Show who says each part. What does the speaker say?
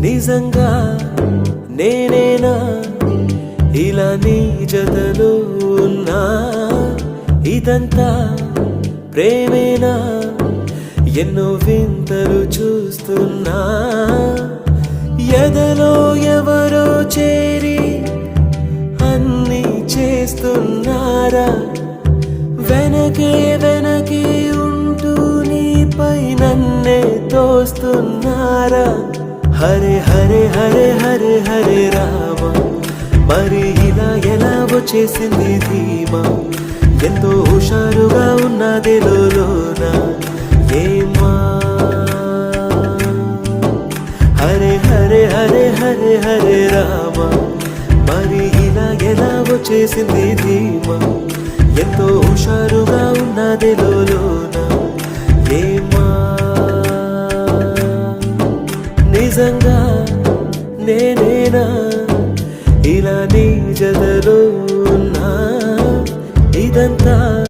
Speaker 1: నిజంగా నేనేనా ఇలా నీ జతలో ఉన్నా? ఇదంతా ప్రేమేనా? ఎన్నో వింతలు చూస్తున్నా. ఎదలో ఎవరో చేరి అన్నీ చేస్తున్నారా? వెనకే వెనకే ఉంటూ నీపై నన్నే తోస్తున్నారా? హరే హరే హరే హరే హరే రామ, మరి ఇలా ఎలా వచ్చేసింది ధీమా? ఎంతో హుషారుగా ఉన్నది లోన ఏమా? హరే హరే హరే హరే హరే రామ, మరి ఇలా ఎలా వచ్చేసింది ధీమా? ఎంతో హుషారుగా ఉన్నది లోన ఏమా? నిజంగా నేనేనా ఇలా నీ జతలో ఉన్నా? ఇదంతా